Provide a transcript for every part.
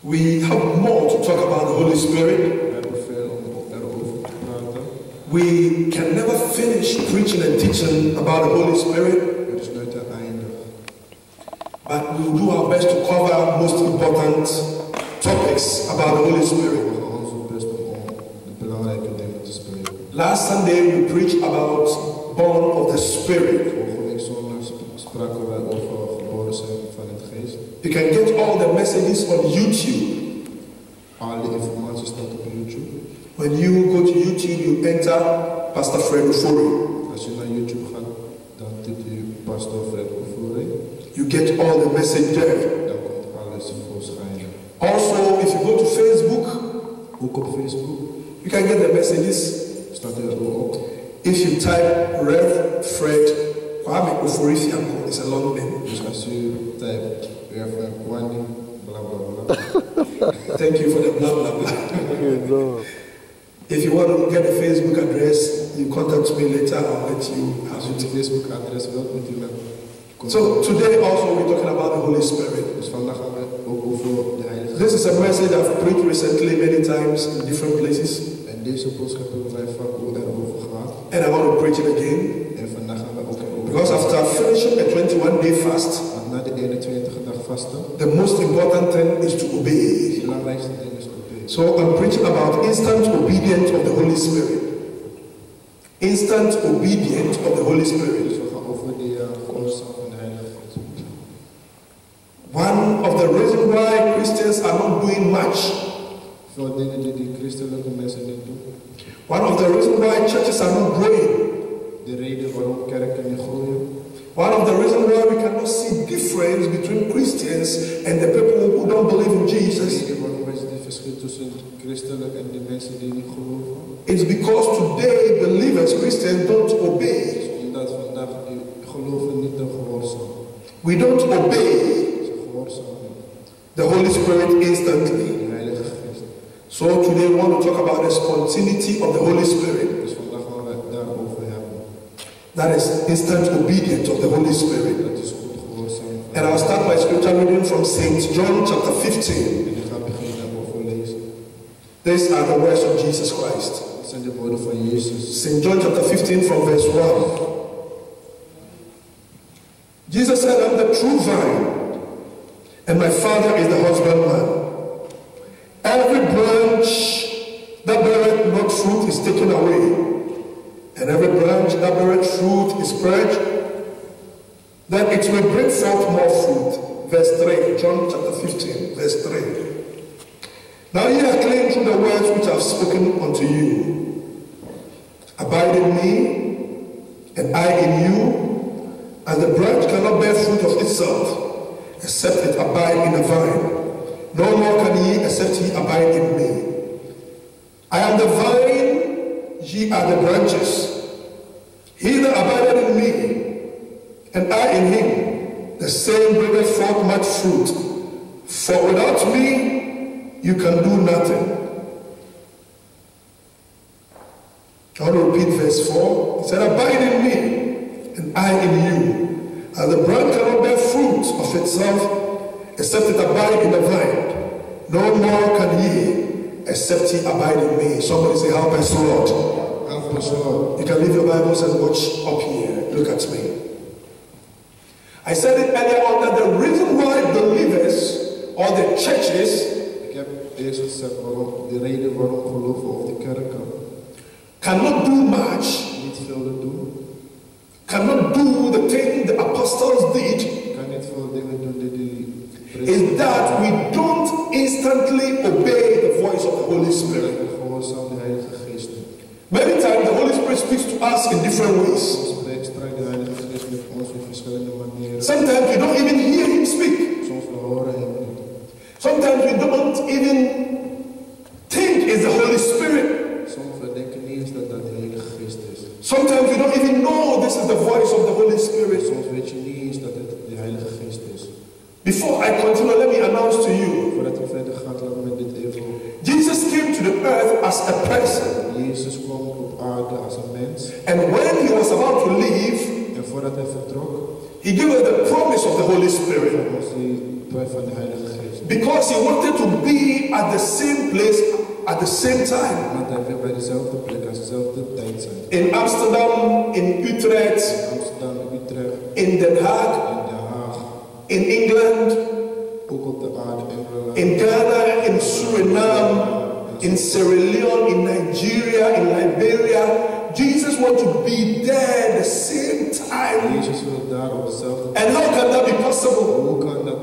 We have more to talk about the Holy Spirit. We can never finish preaching and teaching about the Holy Spirit. But we will do our best to cover most important topics about the Holy Spirit. Last Sunday we preached about born of the Spirit. You can get all the messages on YouTube. When you go to YouTube, you enter Pastor Fred Ufuri. Als je naar YouTube gaat, dan typt u Pastor Fred Ufuri. You get all the message there. Dan komt alles voorschijnen. Also, if you go to Facebook, ook op Facebook, you can get the messages. Staat er ook. If you type Rev Fred Kwame Ufuri Fianco, it's a long name. Dus als u typt Rev Kwame, bla bla bla. Thank you for the blah blah blah. If you want to get a Facebook address, you contact me later. I'll let you have it. Facebook address. So today also we're talking about the Holy Spirit. This is a message I've preached recently many times in different places. And I want to preach it again. Because after finishing a 21-day fast, the most important thing is to obey. So I'm preaching about instant obedience of the Holy Spirit. Instant obedience of the Holy Spirit. One of the reasons why Christians are not doing much. One of the reasons why churches are not growing. One of the reasons why we cannot see difference between Christians and the people who don't believe in Jesus. It's because today believers, Christians, don't obey. We don't obey the Holy Spirit instantly. So today we want to talk about the spontaneity of the Holy Spirit. That is instant obedience of the Holy Spirit. And I'll start my scripture reading from St. John chapter 15. These are the words of Jesus Christ. St. John chapter 15 from verse 1. Jesus said, I'm the true vine, and my Father is the husbandman. Every branch that beareth not fruit is taken away, and every branch that beareth fruit is purged, that it may bring forth more fruit. Verse 3, John chapter 15, verse 3. Now ye are clean through the words which I have spoken unto you. Abide in me, and I in you. As the branch cannot bear fruit of itself, except it abide in the vine, no more can ye except ye abide in me. I am the vine, ye are the branches. He that abideth in me, and I in him, the same bringeth forth much fruit. For without me, you can do nothing. I want to repeat verse 4. He said, abide in me, and I in you. As the branch cannot bear fruit of itself, except it abide in the vine, no more can ye, except ye abide in me. Somebody say, help us, Lord. Help us, Lord. You can leave your Bibles and watch up here. Look at me. I said it earlier on that the reason why believers or the churches cannot do much, cannot do the thing the apostles did, is that we don't instantly obey the voice of the Holy Spirit. Many times the Holy Spirit speaks to us in different ways. Sometimes we don't even hear him speak. Sometimes we don't even think it's the Holy Spirit. Sometimes we don't even know this is the voice of the Holy Spirit. Before I continue, let me announce to you. Jesus came to the earth as a person. And when he was about to leave, he gave us the promise of the Holy Spirit. Because he wanted to be at the same place at the same time. Want hij wil bij dezelfde plek als dezelfde tijd zijn. In Amsterdam, in Utrecht, In Amsterdam, Utrecht, in Den Haag, in Den Haag, in England, ook op de aarde, Engeland, in Ghana, in Suriname, in Sierra Leone, in Nigeria, in Liberia. Jesus wants to be there at the same time. Jezus wil daar op dezelfde tijd. And how can that be possible? Hoe kan dat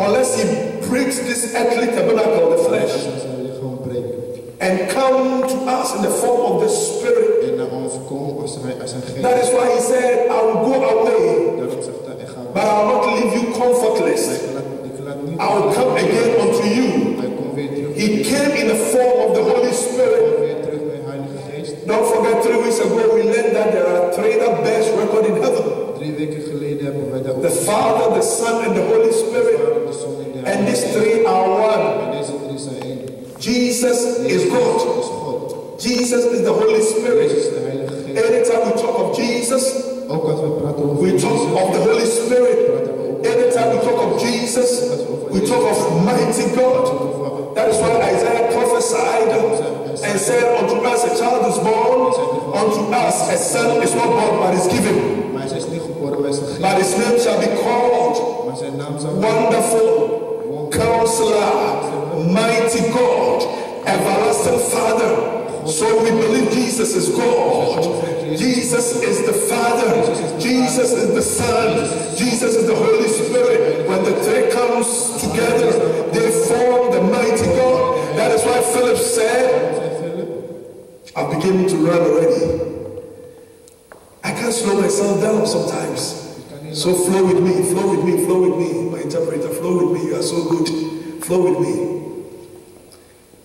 Unless he breaks this earthly tabernacle, the flesh, zijn lichaam breken and come to us in the form of the Spirit. en naar ons komen als een geest. That is why he said, I will go away, Daarom zegt hij, ik ga but I will not leave you comfortless. ik laat niet I will come again unto you. Hij komt weer terug. He came in the form of the Holy Spirit. Weer terug bij Heilige Geest. Don't forget, 3 weeks ago we learned that there are 3 that bears record in heaven. 3 weken geleden hebben wij daar The Father, the Son, and the Holy Spirit. de zon in de And these 3 are one. En deze 3 zijn één. Jesus is God. Is God. Jesus is the Holy Jezus Spirit. is de Heilige Geest. Anytime we talk of Jesus, Ook als we praten over we talk Jezus, of the Holy Spirit. Anytime we talk of Jesus, we talk of mighty God. That is why Isaiah prophesied and said, unto us a child is born, unto us a son is not born, but is given. maar hij is niet geboren, wij zijn geen. But his name shall be called Maar zijn naam zal Wonderful, Counselor, Mighty God, Everlasting Father. So we believe Jesus is God. Jesus is the Father. Jesus is the Son. Jesus is the Holy Spirit. When the 3 comes together, they form the mighty God. That is why Philip said, I'm beginning to run already. I can't slow myself down sometimes. So flow with me, flow with me, flow with me. My interpreter, flow with me. You are so good. Flow with me.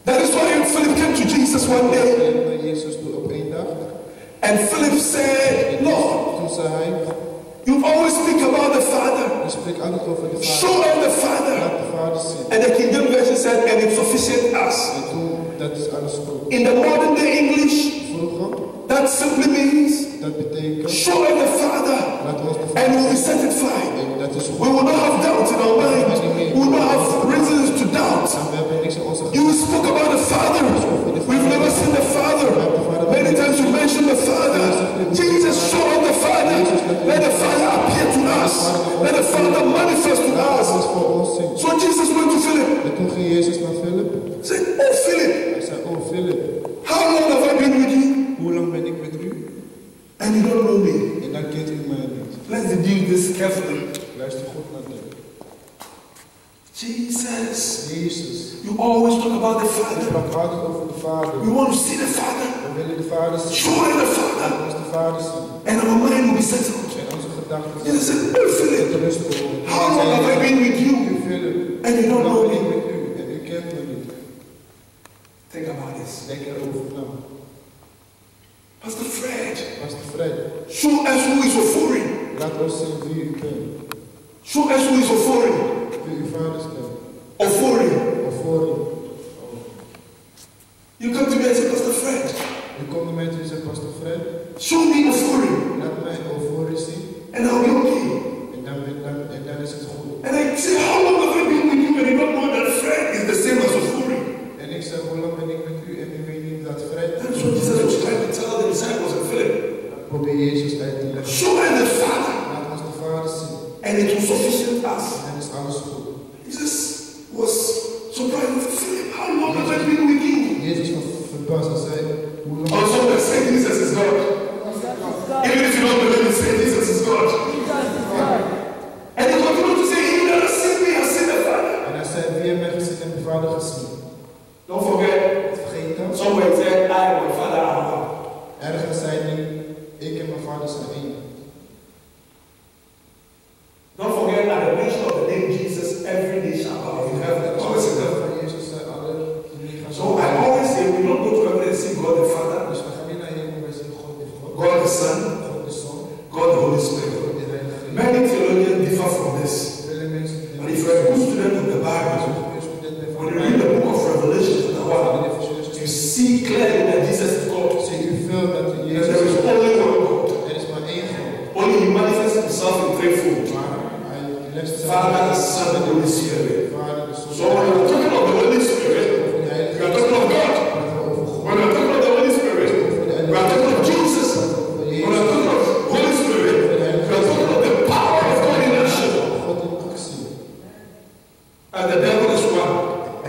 That is why Philip came to Jesus one day. naar Jezus toe op één dag. And Philip said, Lord, Toen zei hij, you always speak about the Father. je spreekt altijd over de Vader. Show us the Father. Laat de Vader zien. And the King James Version said, and it's sufficient us. En toen, dat is alles goed. In the modern day English, Vroeger, that simply means, dat betekent, show us the Father, laat ons de and Vader we'll be satisfied. zien. Dat is We goed. will not have doubt in our mind. We will not have reasons to doubt. En we hebben niks in onze You spoke about the Father. We've never seen the Father. Many times you mention the Father. Jesus, show us the Father. Let the Father appear to us. Let the Father manifest to us. voor ons zien. So Jesus went to Philip. En toen ging Jezus naar Philip. He said, oh Philip, Hij zei, oh Philip, how long have I been with you? hoe lang ben ik met u? And you don't know me. En dan kent u mij niet. Let's deduce this carefully. Luister goed naar dit. Jesus, Jezus, you always talk about the hij Father. sprak altijd over de Vader. We want to see the Father. We willen de Vader zien. Show us the Laat Father. ons de Vader zien. And our mind will be settled. En onze gedachten Jesus said, oh Philip, te rust komen. how long have I been with you? Philip, And you don't hoe know lang ben ik me? met u? En u kent me niet. Think about this. Denk erover na. Pastor Fred, Pastor Fred, show us who is Ofori. laat ons zien wie u bent. Show us who is Ofori. Wie uw vaders kent. Ofori. Of voor u. You come to me and say, Pastor Fred, U komt naar mij toe en zegt, Pastor Fred, show me Ofori. laat mij Ofori zien. And I'll be okay. En dan is het goed. And I say, how long have I been with you? And you don't know that Fred is the same as Ofori. En ik zeg, hoe lang ben ik met u? En u weet niet dat Fred. That's what Jesus was trying to tell the disciples of Philip. Probeer Jezus uit te leggen. Show us the Father. Laat ons de Vader zien. And it will sufficient us. En dan is alles goed. Jesus was surprised with Philip. How long have I been with you? Jezus was verbaasd en zei, hoe lang Also, they say Jesus is God. Even if you don't believe it, say Jesus is God. And he continued to say, he that has seen me has seen the Father. En hij zei, wie heeft mij gezien en de Vader gezien. Don't forget, Vergeet dat. somewhere it said, I and my Father are one. Ergens zei hij, ik en mijn Vader zijn één. Don't forget, at the mention of the name Jesus, every knee shall bow in heaven. Always in heaven. Van Jezus zei, alle knieën gaan So I always say, we don't go to heaven and see God the Father, Dus we gaan niet naar hemel, wij zien God de God. God the Son, God de Zoon. God the Holy Spirit. God de Heilige Geest. Many theologians differ from this. Vele mensen die But if you're a good student of the Bible, when you read the book of Revelation, you see clearly that Jesus is God. zie u veel dat And Jezus there is only one God. Er is maar één And the devil is one.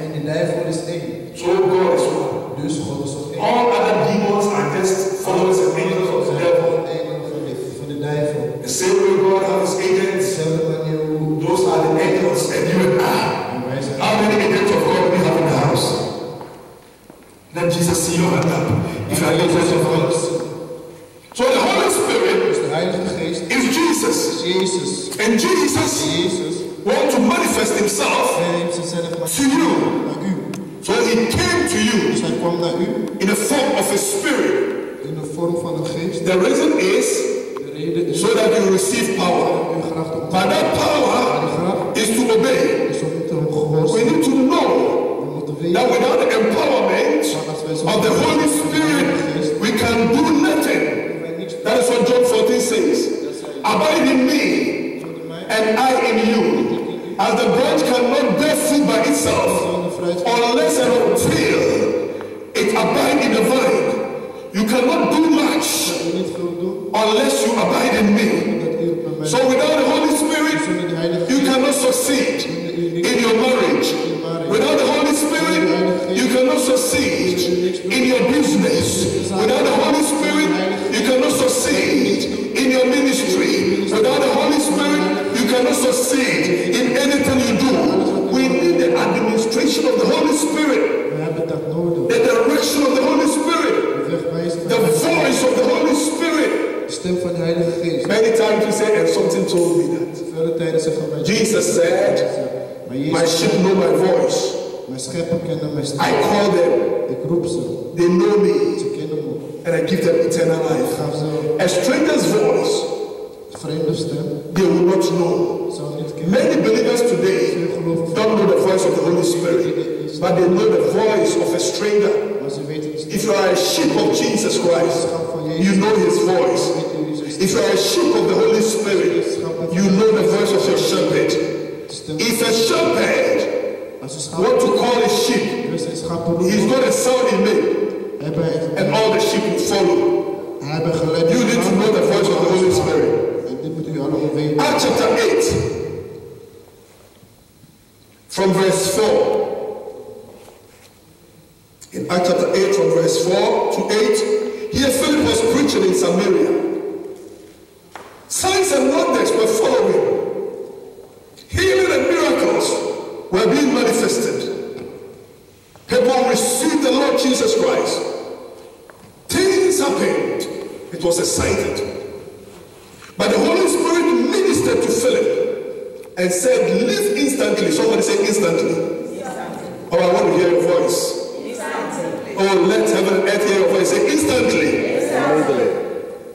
En de duivel is één. So God is one. Dus God is ook één. All other demons are just followers and angels of the devil. Van de duivel. The same way God has his agents, Dezelfde manier hoe those are the angels, and you and I. wij zijn. How many agents of God do we have in the house? Let Jesus see your hand up. If you are agents of God. So the Holy Spirit Dus de Heilige Geest is Jesus. is Jezus. And Jesus Jezus wants to manifest himself heeft zichzelf to you. naar u. So he came to you Dus hij kwam naar u in the form of a spirit. in de vorm van een geest. The reason is De reden is so that you receive power. uw gracht op But that power is to obey. is om te We gehoorzamen. need to know We moeten that weten without the empowerment of the Holy Spirit, we can do nothing. dat wij niks That is what John 14 says. Abide in me, and I in you. As the branch cannot bear fruit by itself, unless and until it abide in the vine. You cannot do much niet veel doen unless you abide in me. dat u bij mij So without the Holy Spirit, zonder de Heilige you cannot succeed in your marriage. Without the Holy Spirit, you cannot succeed in your business. Without the Holy Spirit, you cannot succeed in your ministry. Without the Holy Spirit, you cannot succeed in anything you do. We need the administration of the Holy Spirit, We hebben dat nodig. the direction of the Holy Spirit, De wegwijzing the van voice of the Holy Spirit. de stem van de Heilige Geest. Many times we say, and something told me that. Vele tijden zeggen wij Jesus said, maar my Jezus, sheep know my voice. mijn scheppen kennen mijn stem. I call them, Ik roep ze. they know me, Ze kennen me. and I give them eternal Ik life. gaf ze A stranger's voice, een vreemde stem. they will not know. Zou niet kennen. Many believers today Veel gelovigen. don't know the voice of the Holy Spirit, but they know the voice of a stranger. Maar ze weten het If you are a sheep of Jesus Christ, you know his voice. If you are a sheep of the Holy Spirit, you know the voice of your shepherd. If a shepherd Als een schaap want to call a sheep, zijn schapen he's got a sound in me, hebben and all the sheep will follow. hebben geleid. You need to know the voice of the Holy Spirit. En dit moet u allemaal weten. Acts chapter 8, from verse 4. In Acts chapter 8, from verse 4 to 8, here Philip was preaching in Samaria. Signs and wonders were following. Healing and miracles were being manifested. People received the Lord Jesus Christ. Things happened. It was excited. But the Holy Spirit ministered to Philip and said, leave instantly. Somebody say instantly. Oh, I want to hear your voice. Oh, let heaven and earth hear your voice. Say instantly.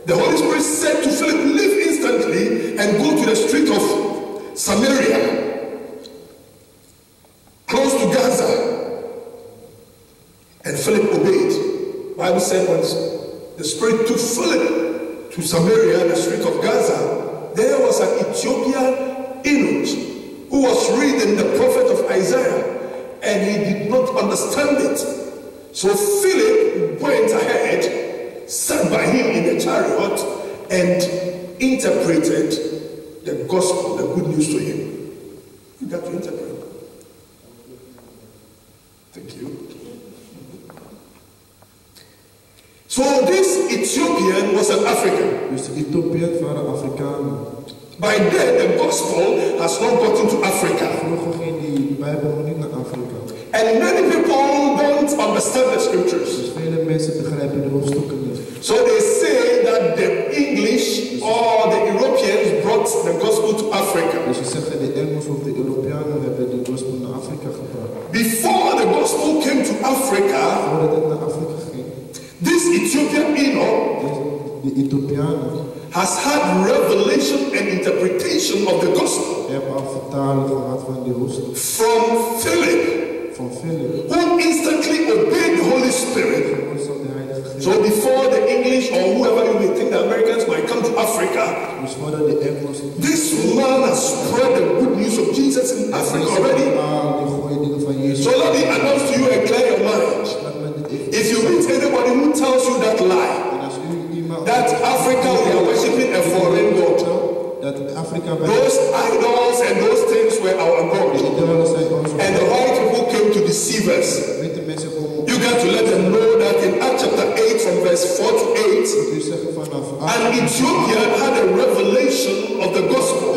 The Holy Spirit said to Philip, leave instantly and go to the street of Samaria, close to Gaza. And Philip obeyed. The Bible said when the Spirit took Philip to Samaria, the street of Gaza, there was an Ethiopian eunuch who was reading the prophet of Isaiah, and he did not understand it. So Philip went ahead, sat by him in the chariot, and interpreted the gospel, the good news to him. You got to interpret. Thank you. So this Ethiopian was an African. Dus de Ethiopiërs waren Afrikanen. By then, the gospel has not gotten to Africa. Vroeger ging die Bijbel nog niet naar Afrika. And many people don't understand the scriptures. Dus vele mensen begrijpen de hoofdstukken niet. So they say that the English or the Europeans brought the gospel to Africa. Dus ze zeggen de Engels of de Europeanen hebben de gospel naar Afrika gebracht. Before the gospel came to Africa, Voordat het naar Afrika ging, this Ethiopian eunuch de Ethiopianen has had revelation and interpretation of the gospel hebben al vertaling gehad van die hoofdstuk from Philip, van Philip. who instantly obeyed the Holy Spirit. So before the English or whoever you may think the Americans might come to Africa, Dus voordat de Engels this man has spread the good news of Jesus in Africa already. die gooien dingen van Jezus. So let me announce to you and clear your mind. Laat me dit even If you meet anybody who tells you that lie, En als u iemand that Africa we are worshiping a foreign God, dat Afrika bij those idols and those things were our God. idolen zijn And the white people came to deceive us. Witte mensen komen You got to let them know that in Acts chapter 8 from verse 4 to 8, u zeggen vanaf an Ethiopian had a revelation of the gospel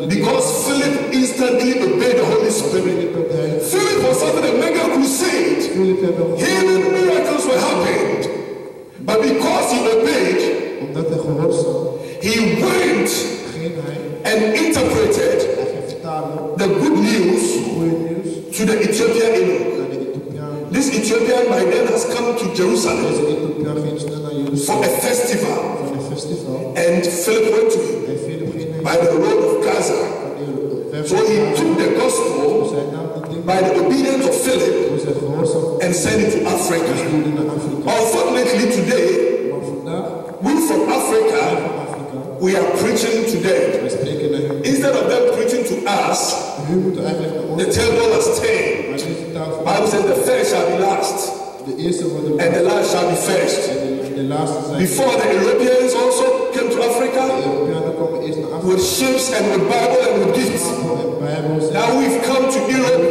because Philip instantly obeyed the Holy Spirit. Philip was starting a mega crusade. Healing miracles were happened. But because he obeyed, Omdat hij gehoorzaam he went ging hij and interpreted ging vertalen the good news goede nieuws to the Ethiopian eunuch. naar de Ethiopiaan. This Ethiopian by then has come to Jerusalem Deze Ethiopiaan ging snel naar for Jeruzalem a festival. voor een festival. And Philip went to him En Philip ging naar by the road of Gaza. So he took the gospel Zij nam het ding by the obedience of Philip door zijn gehoorzaam and sent it to Africa. stuurde naar Afrika. Unfortunately today, Maar vandaag, we from Africa, van Afrika, we are preaching today. wij spreken naar hem. Instead of them preaching to us, U moet eigenlijk naar ons. the table has turned. Maar deze tafel, Bible says the first shall be last, de eerste worden and the last shall be first. en de laatste zijn. Before the Europeans also came to Africa De Europeanen komen eerst naar Afrika. with ships and with Bible and with gifts. En Bijbels en Now we've come to Europe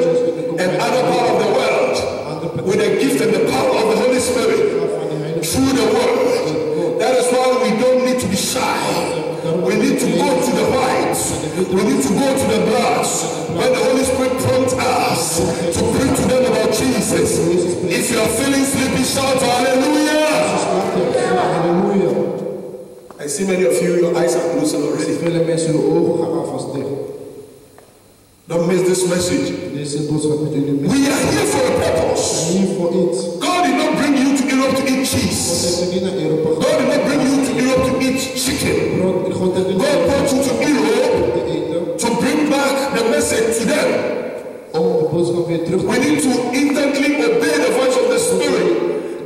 and other part of the world with the gift and the power of the Holy Spirit van de Heilige through the word. That is why we don't need to be shy. We need to go to the whites. We need to go to the bloods. When the Holy Spirit prompts us to preach to them about Jesus. If you are feeling sleepy, shout hallelujah. Halleluja. I see many of you, your eyes are closing already. Vele mensen, hun ogen gaan alvast dicht. Don't miss this message. Deze boodschap met jullie mis. We are here for a purpose. Hier voor iets. God did not bring you to Europe to eat God cheese. heeft je niet naar Europa God did not bring you to Europe to eat chicken. God heeft je God brought you to Europe te eten to bring back the message to them. om de boodschap weer terug We need to instantly obey the voice of the Spirit.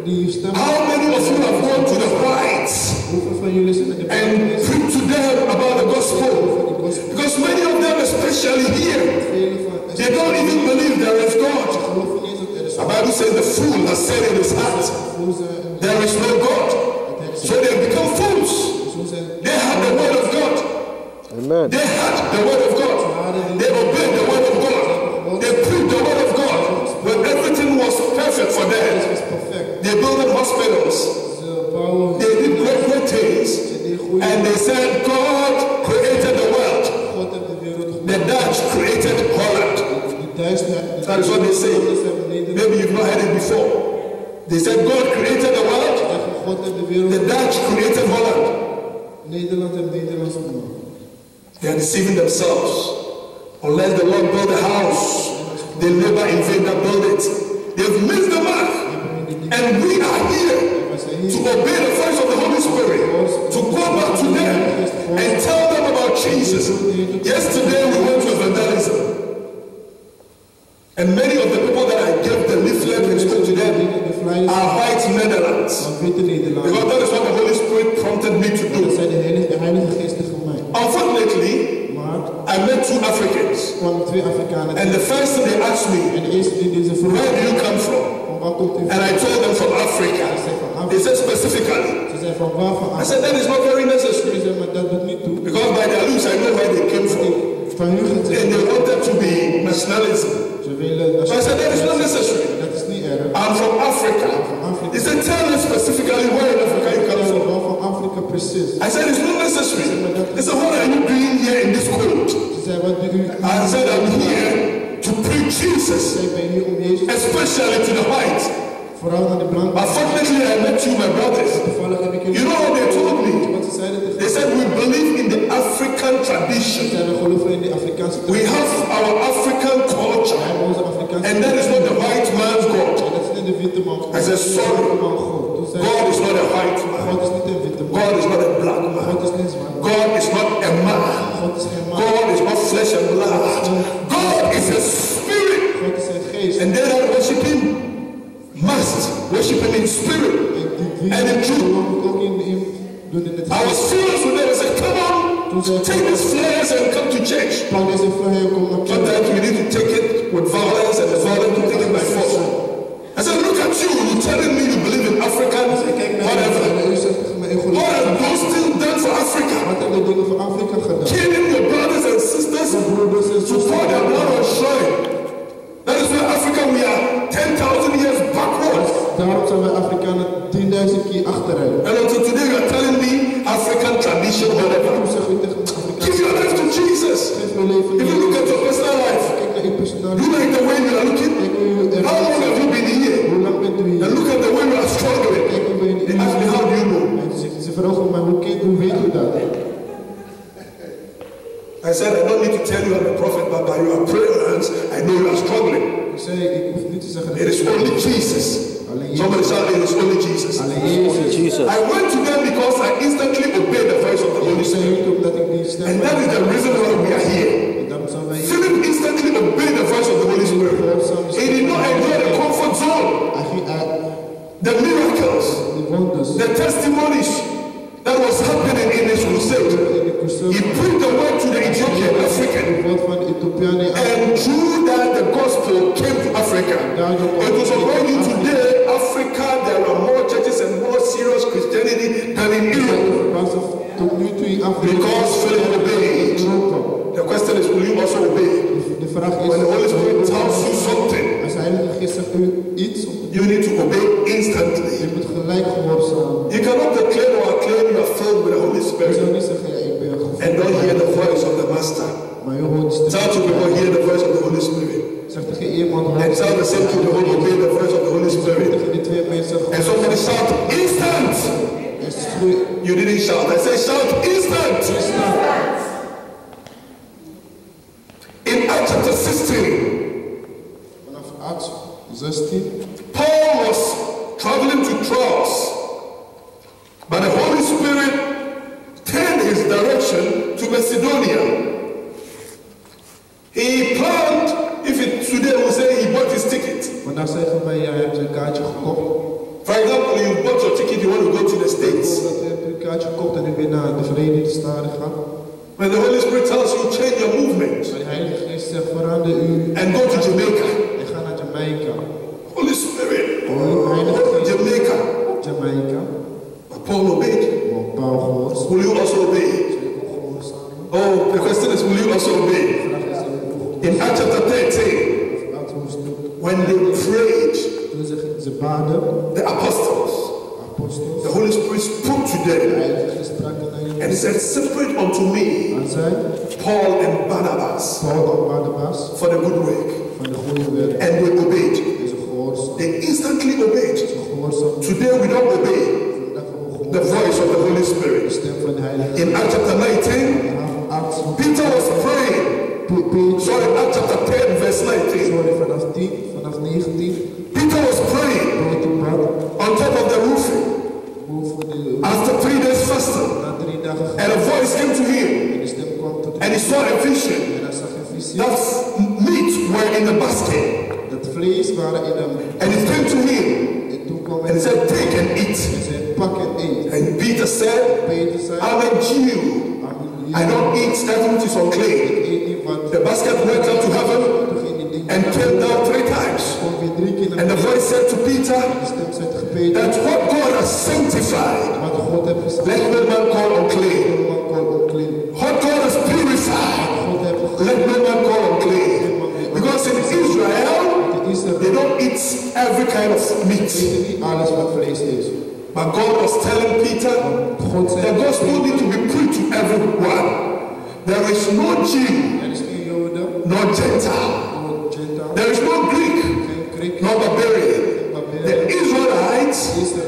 die stem. How many of you have gone to the whites Hoeveel van jullie zijn naar de and preached to them about the gospel? Because many of them, especially here, they don't even believe there is God. The Bible says the fool has said in his heart, there is no God. So they become fools. They had the word of God. Amen. They had the word of God. They obeyed the word of God. They preached the word of God. When everything was perfect for them, they built hospitals. They did great things. And they said, God created the world. The Dutch created Holland. That is what they say. Maybe you've not heard it before. They said God created the world. The Dutch created Holland. Nederland en Nederlands gemaakt. They are deceiving themselves. Unless the Lord build a house, they never in vain that build it. They've missed the mark. And we are here to obey the voice of the Holy Spirit, to go back to them and tell them about Jesus. Yesterday we went to evangelism. And many of the people that I gave the leaflet and spoke to them are white Netherlands. Because that is what the Holy Spirit prompted me to do. Unfortunately, I met two Africans. And the first thing they asked me, where do you come from? And I told them from Africa. They said specifically. I said that is not very necessary. Because by their looks I know where they came from. And they wanted to be nationalism. So I said that is not necessary. I'm from Africa. He said tell us specifically where in Africa you come from. I said it's not necessary. He said what are you doing here in this court? I said I'm here to preach Jesus, especially to the whites. Unfortunately, I met you, my brothers. You know what they told me? They said we believe in the African tradition. We have our African culture, and that is not the white man's God. I said, sorry, God is not a white man. God is not a black man. God is not a man. God is not flesh and blood. God is a spirit. And they that worship him must worship him in spirit and in truth. I was serious with them. I said, come on, take these flares and come to church. Sometimes we need to take it with violence and the violence to take it by force. I said, look at you, you're telling me you believe in Africa, whatever. What have those still done for Africa? Killing your brothers and sisters to pour their blood on shrine. Asian, whatever. Give your life to Jesus. If you look at your personal life, you like the way you are looking. How long have you been here? And look at the way you are struggling. They ask me, how do you know? I said, I don't need to tell you I'm a prophet, but by your prayers, I know you are struggling. It is only Jesus. Somebody shout, it is only Jesus. I went to them because I instantly obeyed the voice of the Holy Spirit. And that is the reason why we are here. Philip instantly obeyed the voice of the Holy Spirit. He did not enjoy the comfort zone, the miracles, the testimonies that was happening in this crusade. He preached the word to the Ethiopian African, and through that the gospel came to Africa. It was already today, Africa, there are more churches and more serious Christianity than in Europe. Because Philip obeyed. The question is, will you also obey? When the Holy Spirit tells you something, you need to obey instantly. You cannot declare or claim you are filled with the Holy Spirit and don't hear the voice of the Master. Tell two people, hear the voice of the Holy Spirit. And tell the same to the Holy, obey the voice of the Holy Spirit. And somebody shout, instant! You didn't shout. I said shout, instant! In Acts chapter 16, Paul was traveling to Troas, but the Holy Spirit turned his direction to Macedonia. He planned, if it today we say he bought his ticket. For example, you bought your ticket, you want to go to the States. When the Holy Spirit tells you change your movement and go to Jamaica. Holy Spirit, Jamaica. But Paul obeyed. Will you also obey? Oh, the question is, will you also obey? In Acts chapter 13, when they prayed, the apostles, the Holy Spirit spoke to them and said, separate unto me Paul and Barnabas for the good work. And they obeyed. They instantly obeyed. Today we don't obey the voice of the Holy Spirit. In Acts chapter 19, Peter was praying. Sorry, Acts chapter 10 verse 19. Peter was praying on top of the roof after 3 days fasting, and a voice came to him, and he saw a vision that meat were in the basket, and it came to him, and he said, take and eat. And Peter said, I'm a Jew, I don't eat that which is unclean. The basket went up to heaven and came down 3 times. And the voice said to Peter, that what God has sanctified, let no man call unclean. What God has purified, let no man call unclean. Because in Israel, they don't eat every kind of meat. But God was telling Peter, the gospel needs to be preached to everyone. There is no Jew, no Gentile. There is no Greek, no barbarian. The Israelites,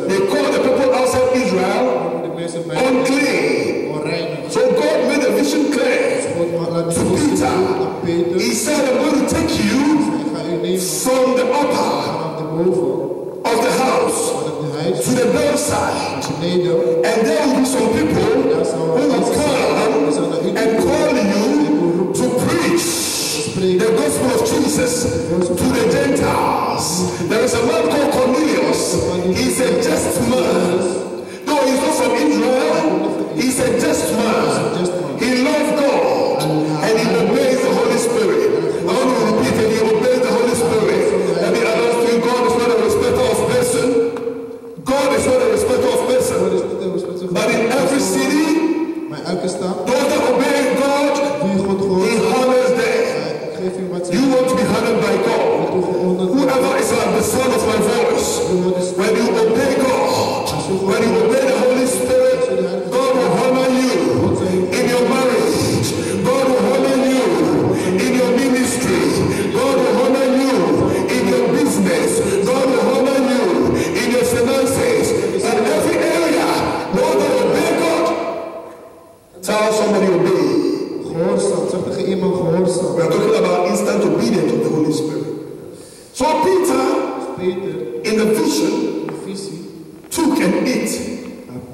they call the people outside Israel unclean. So God made a vision clear to Peter. He said, I'm going to take you from the upper of the house to the downside, and there will be some people who will come and call you to preach the gospel of Jesus to the Gentiles. There is a man called Cornelius. He's a just man. No, he's not from Israel. He's a just man. He loves God and he obeys the Holy Spirit. I want to repeat it. He obeys the Holy Spirit. Let me announce to you, God is not a respecter of person. God is not a respecter of person. But in every city, those that obey God, He honors them. You want to be honored by God. So Peter, Peter, in the vision, de visie, took and ate.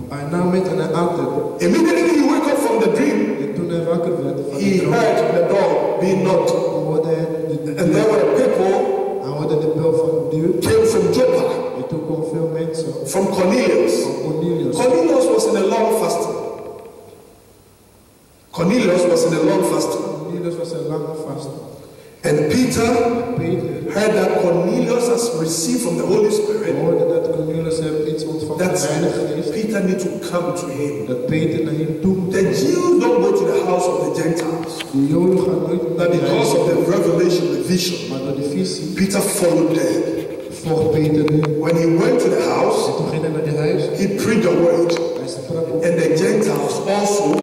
hij nam het en hij at het. Immediately he woke up from the dream. En toen hij wakker werd van He de droom, heard the door being knocked. hoorde hij And there were people hij hoorde de bel van de deur. came from Joppa, En toen kwamen veel mensen from Cornelius. van Cornelius. Cornelius was in a long fasting. Cornelius was in a long fasting. Cornelius was een lange vast. And Peter Peter heard that Cornelius has received from the Holy Spirit hoorde dat Cornelius heeft iets ontvangen van that de Heilige Geest. Peter need to come to him. Dat Peter naar hem toe moet. The Jews don't go to the house of the Gentiles. De Joden gaan nooit But naar de because of Heilige the revelation, the vision, maar door de visie Peter followed them. volgt Peter nu. When he went to the house, En toen ging hij naar de huis. he preached the word. Hij sprak op. And the Gentiles also